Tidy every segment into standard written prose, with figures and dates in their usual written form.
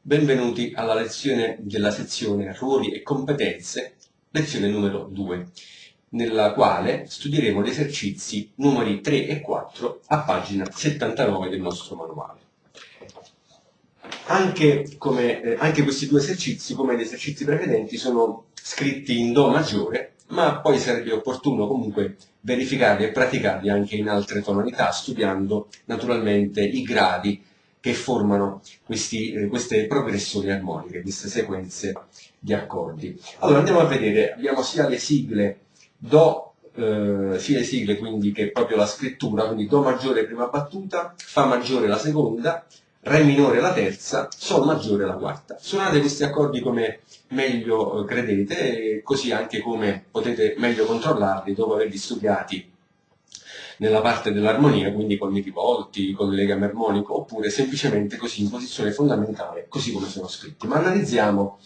Benvenuti alla lezione della sezione Ruoli e competenze, lezione numero 2, nella quale studieremo gli esercizi numeri 3 e 4 a pagina 79 del nostro manuale. Anche questi due esercizi, come gli esercizi precedenti, sono scritti in Do maggiore, ma poi sarebbe opportuno comunque verificarli e praticarli anche in altre tonalità, studiando naturalmente i gradi che formano queste progressioni armoniche, queste sequenze di accordi. Allora andiamo a vedere, abbiamo sia le sigle Do, sia le sigle quindi che proprio la scrittura, quindi Do maggiore prima battuta, Fa maggiore la seconda, Re minore la terza, Sol maggiore la quarta. Suonate questi accordi come meglio credete, e così anche come potete meglio controllarli dopo averli studiati nella parte dell'armonia, quindi con i rivolti, con il legame armonico, oppure semplicemente così in posizione fondamentale, così come sono scritti. Ma analizziamo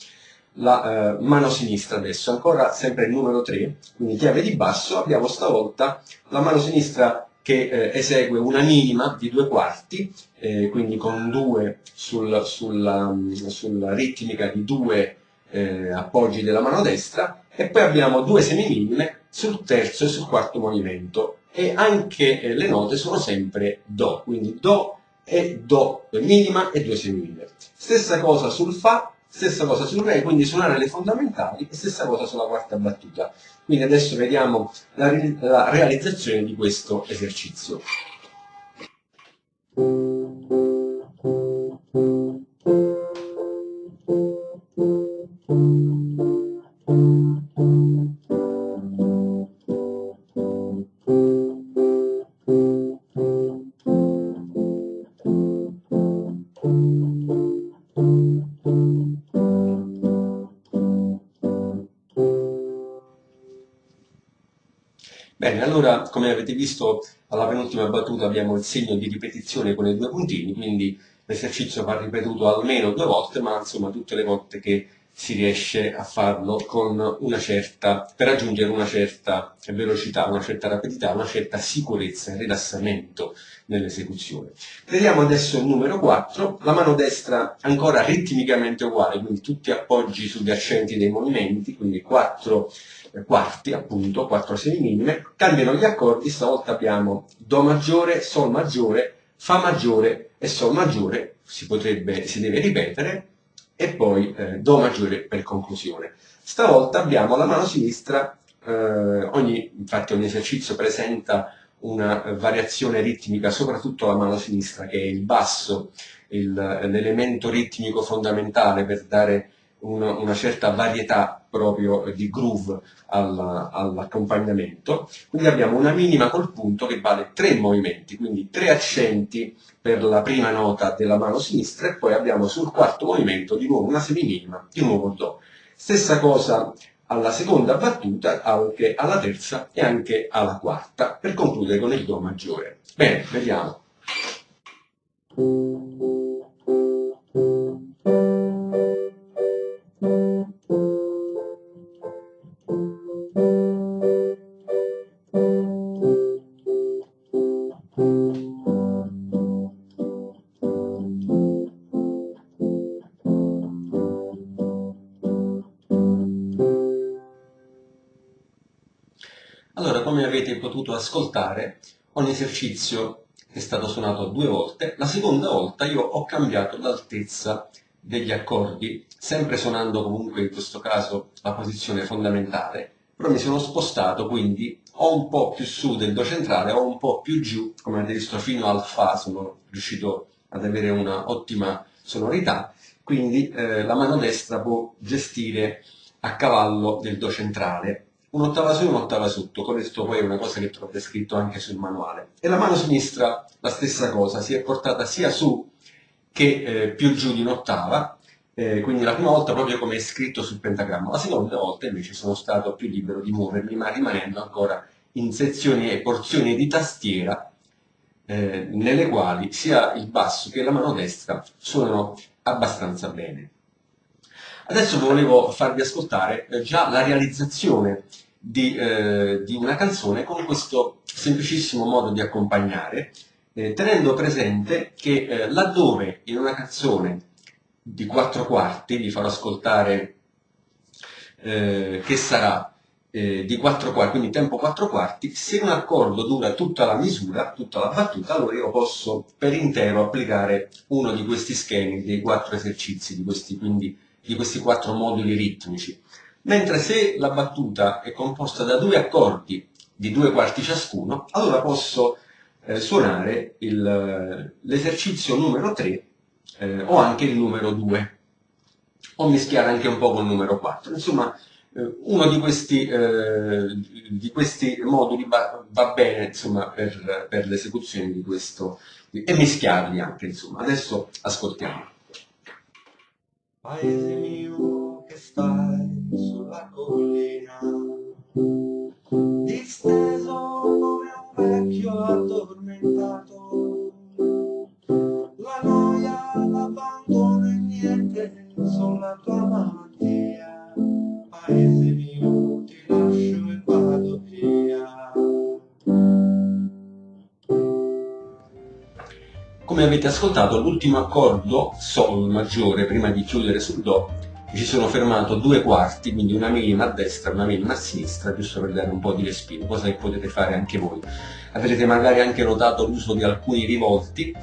la mano sinistra adesso, ancora sempre il numero 3, quindi chiave di basso, abbiamo stavolta la mano sinistra che esegue una minima di 2/4, quindi con 2 sulla ritmica di 2 appoggi della mano destra, e poi abbiamo 2 semiminime sul terzo e sul quarto movimento, e anche le note sono sempre Do, quindi Do e Do minima e 2 semiminime. Stessa cosa sul Fa, stessa cosa sul Re, quindi suonare le fondamentali, e stessa cosa sulla quarta battuta. Quindi adesso vediamo la realizzazione di questo esercizio. Bene, allora come avete visto alla penultima battuta abbiamo il segno di ripetizione con i 2 puntini, quindi l'esercizio va ripetuto almeno 2 volte, ma insomma tutte le volte che si riesce a farlo con per raggiungere una certa velocità, una certa rapidità, una certa sicurezza e rilassamento nell'esecuzione. Vediamo adesso il numero 4, la mano destra ancora ritmicamente uguale, quindi tutti appoggi sugli accenti dei movimenti, quindi 4 quarti, appunto, 4 semiminime, cambiano gli accordi, stavolta abbiamo Do maggiore, Sol maggiore, Fa maggiore e Sol maggiore, si deve ripetere, e poi Do maggiore per conclusione. Stavolta abbiamo la mano sinistra, infatti ogni esercizio presenta una variazione ritmica, soprattutto la mano sinistra, che è il basso, l'elemento ritmico fondamentale per dare una certa varietà proprio di groove all'accompagnamento. Quindi abbiamo una minima col punto che vale 3 movimenti, quindi 3 accenti per la prima nota della mano sinistra, e poi abbiamo sul quarto movimento di nuovo una semiminima, di nuovo Do. Stessa cosa alla seconda battuta, anche alla terza e anche alla quarta, per concludere con il Do maggiore. Bene, vediamo. Allora, come avete potuto ascoltare, ogni esercizio è stato suonato 2 volte. La seconda volta io ho cambiato l'altezza degli accordi, sempre suonando comunque in questo caso la posizione fondamentale, però mi sono spostato, quindi o un po' più su del Do centrale o un po' più giù, come avete visto fino al Fa sono riuscito ad avere una ottima sonorità, quindi la mano destra può gestire a cavallo del Do centrale, un'ottava su e un'ottava sotto. Questo poi è una cosa che trovate scritto anche sul manuale. E la mano sinistra la stessa cosa, si è portata sia su che più giù di un'ottava, quindi la prima volta proprio come è scritto sul pentagramma, la seconda volta invece sono stato più libero di muovermi, ma rimanendo ancora in sezioni e porzioni di tastiera nelle quali sia il basso che la mano destra suonano abbastanza bene. Adesso volevo farvi ascoltare già la realizzazione di una canzone con questo semplicissimo modo di accompagnare, tenendo presente che laddove in una canzone di 4 quarti, vi farò ascoltare che sarà di 4 quarti, quindi tempo 4 quarti. Se un accordo dura tutta la misura, tutta la battuta, allora io posso per intero applicare uno di questi schemi, dei 4 esercizi, quindi di questi 4 moduli ritmici. Mentre se la battuta è composta da 2 accordi di 2 quarti ciascuno, allora posso suonare l'esercizio numero 3 o anche il numero 2, o mischiare anche un po' col numero 4. Insomma, uno di questi moduli va bene, insomma, per l'esecuzione di questo, e mischiarli anche, insomma. Adesso ascoltiamo. Paese mio che stai sulla collina, disteso come un vecchio addormentato, la noia, l'abbandono e niente sono la tua malattia. Paese mio, ti lascio e vado via. Come avete ascoltato, l'ultimo accordo, Sol maggiore, prima di chiudere sul Do, ci sono fermato 2 quarti, quindi una minima a destra e una minima a sinistra, giusto per dare un po' di respiro, cosa che potete fare anche voi. Avrete magari anche notato l'uso di alcuni rivolti,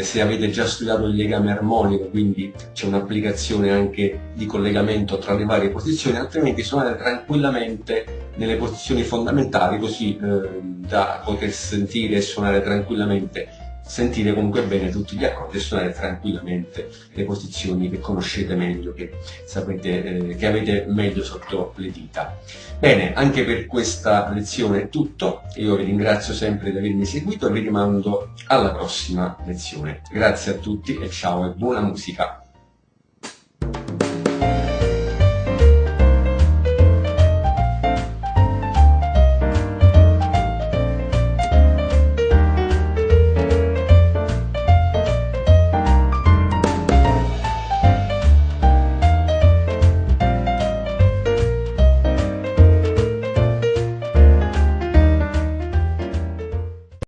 se avete già studiato il legame armonico, quindi c'è un'applicazione anche di collegamento tra le varie posizioni, altrimenti suonate tranquillamente nelle posizioni fondamentali, così da poter sentire e suonare tranquillamente, sentire comunque bene tutti gli accordi e suonare tranquillamente le posizioni che conoscete meglio, che sapete, che avete meglio sotto le dita. Bene, anche per questa lezione è tutto. Io vi ringrazio sempre di avermi seguito e vi rimando alla prossima lezione. Grazie a tutti e ciao e buona musica.